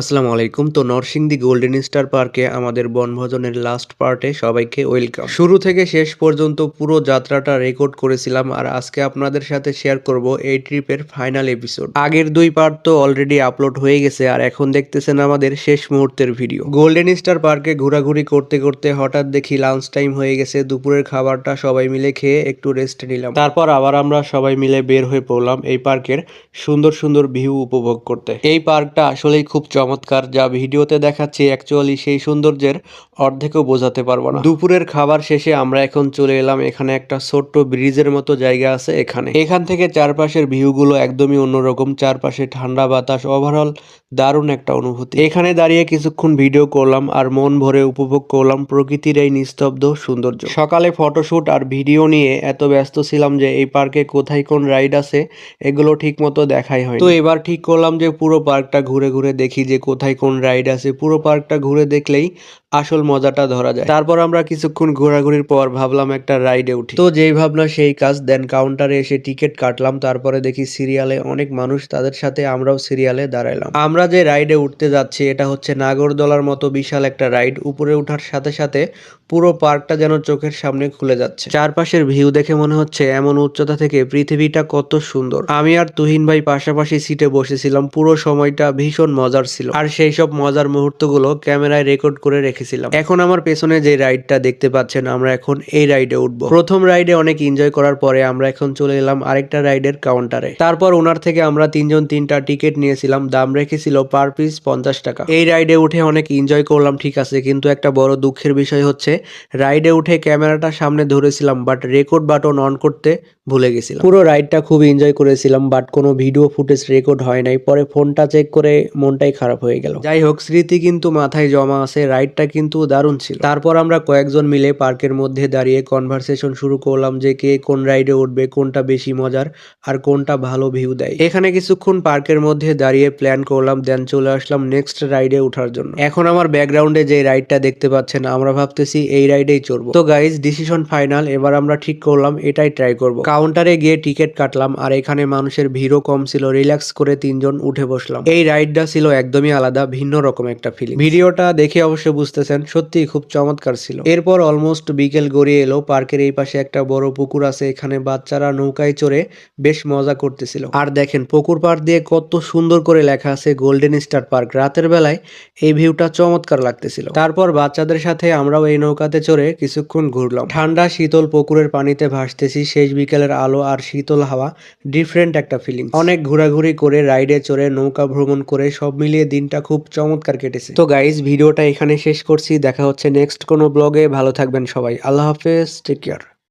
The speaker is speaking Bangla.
আসসালামু আলাইকুম। তো নরসিংদী গোল্ডেন স্টার পার্কে আমাদের বনভোজনের লাস্ট পার্টে সবাইকে ওয়েলকাম। শুরু থেকে শেষ পর্যন্ত পুরো যাত্রাটা রেকর্ড করেছিলাম আর আজকে আপনাদের সাথে শেয়ার করব এই ট্রিপের ফাইনাল এপিসোড। আগের 2 পার্ট তো অলরেডি আপলোড হয়ে গেছে আর এখন দেখতেছেন আমাদের শেষ মুহূর্তের ভিডিও। গোল্ডেন স্টার পার্কে ঘোরাঘুরি করতে করতে হঠাৎ দেখি লাঞ্চ টাইম হয়ে গেছে। দুপুরের খাবারটা সবাই মিলে খেয়ে একটু রেস্ট নিলাম। তারপর আবার আমরা সবাই মিলে বের হয়ে পড়লাম এই পার্কের সুন্দর সুন্দর ভিউ উপভোগ করতে। এই পার্কটা আসলেই খুব চমৎকার, যা ভিডিওতে দেখাচ্ছি অ্যাকচুয়ালি সেই সৌন্দর্যের অর্ধেকও বোঝাতে পারবো না। দুপুরের খাবার শেষে আমরা এখন চলে এলাম এখানে একটা ছোট্ট ব্রিজের মতো জায়গা আছে এখান থেকে চারপাশের ভিউগুলো একদমই অন্যরকম। চারপাশে ঠান্ডা বাতাস, ওভারঅল দারুণ একটা অনুভূতি। এখানে দাঁড়িয়ে কিছুক্ষণ ভিডিও করলাম আর মন ভরে উপভোগ করলাম প্রকৃতির এই নিস্তব্ধ সৌন্দর্য। সকালে ফটোশুট আর ভিডিও নিয়ে এত ব্যস্ত ছিলাম যে এই পার্কে কোথায় কোন রাইড আছে এগুলো ঠিক মতো দেখাই হয়। তো এবার ঠিক করলাম যে পুরো পার্কটা ঘুরে ঘুরে দেখি যে কোথায় কোন রাইড আছে। পুরো পার্কটা ঘুরে দেখলেই আসল মজাটা ধরা যায়। তারপর আমরা কিছুক্ষণ ঘোরাঘুরির পর ভাবলাম একটা রাইডে উঠি। তো যেই ভাবনা সেই কাজ, দেন কাউন্টারে এসে টিকিট কাটলাম। তারপরে দেখি সিরিয়ালে অনেক মানুষ, তাদের সাথে আমরাও সিরিয়ালে দাঁড়ালাম। আমরা যে রাইডে উঠতে যাচ্ছি এটা হচ্ছে নাগরদোলার মতো বিশাল একটা রাইড। উপরে ওঠার সাথে সাথে পুরো পার্কটা যেন চোখের সামনে খুলে যাচ্ছে। চারপাশের ভিউ দেখে মনে হচ্ছে এমন উচ্চতা থেকে পৃথিবীটা কত সুন্দর। আমি আর তুহিন ভাই পাশাপাশি সিটে বসেছিলাম। পুরো সময়টা ভীষণ মজার ছিল আর সেই সব মজার মুহূর্তগুলো ক্যামেরায় রেকর্ড করে রেখেছিলাম। এখন আমার পেছনে যে রাইডটা দেখতে পাচ্ছেন, আমরা এখন এই রাইডে উঠবো। প্রথম রাইডে অনেক এনজয় করার পরে আমরা এখন চলে এলাম আরেকটা রাইডের কাউন্টারে। তারপর ওনার থেকে আমরা তিনজন তিনটা টিকিট নিয়েছিলাম। দাম রেখেছিল পার পিস 50 টাকা। এই রাইডে উঠে অনেক এনজয় করলাম, ঠিক আছে, কিন্তু একটা বড় দুঃখের বিষয় হচ্ছে রাইডে উঠে ক্যামেরাটা সামনে ধরেছিলাম বাট রেকর্ড বাটন অন করতে ভুলে গেছিলাম। পুরো রাইডটা খুব এনজয় করেছিলাম বাট কোনো ভিডিও ফুটেজ রেকর্ড হয় নাই। পরে ফোনটা চেক করে মনটাই খারাপ হয়ে গেল। যাই হোক, স্মৃতি কিন্তু মাথায় জমা আছে। রাইডটা কিন্তু দারুণ ছিল। তারপর আমরা কয়েকজন মিলে পার্কের মধ্যে দাঁড়িয়ে কনভারসেশন শুরু করলাম যে কে কোন রাইডে উঠবে, কোনটা বেশি মজার আর কোনটা ভালো ভিউ দেয়। এখানে কিছুক্ষণ পার্কের মধ্যে দাঁড়িয়ে প্ল্যান করলাম, দেন চলে আসলাম নেক্সট রাইডে ওঠার জন্য। এখন আমার ব্যাকগ্রাউন্ডে যে রাইডটা দেখতে পাচ্ছেন আমরা ভাবতেছি এই রাইডেই চড়বো। তো গাইজ, ডিসিশন ফাইনাল। এবার আমরা ঠিক করলাম এটাই ট্রাই করব। কাউন্টারে গিয়ে টিকিট কাটলাম আর এখানে মানুষের ভিড়ও কম ছিল। রিল্যাক্স করে তিনজন উঠে বসলাম। এই রাইডটা ছিল একদমই আলাদা, ভিন্ন রকম একটা ফিলিং। ভিডিওটা দেখে অবশ্যই বুঝতেছেন সত্যিই খুব চমৎকার ছিল। এরপর অলমোস্ট বিকেল গড়িয়ে এলো। পার্কের এই পাশে একটা বড় পুকুর আছে, এখানে বাচ্চারা নৌকায় চড়ে বেশ মজা করতেছিল। আর দেখেন পুকুর পাড় দিয়ে কত সুন্দর করে লেখা আছে গোল্ডেন স্টার পার্ক। রাতের বেলায় এই ভিউটা চমৎকার লাগতেছিল। তারপর বাচ্চাদের সাথে আমরাও এই নৌকাতে চড়ে কিছুক্ষণ ঘুরলাম। ঠান্ডা শীতল পুকুরের পানিতে ভাসতেছি, শেষ বিকেলের আলো আর শীতল হাওয়া, ডিফারেন্ট একটা ফিলিং। অনেক ঘোরাঘুরি করে, রাইডে চড়ে, নৌকা ভ্রমণ করে সব মিলিয়ে দিনটা খুব চমৎকার কেটেছে। তো গাইজ, ভিডিওটা এখানে শেষ করছি। দেখা হচ্ছে নেক্সট কোনো ব্লগে। ভালো থাকবেন সবাই। আল্লাহ হাফেজ, টেক কেয়ার।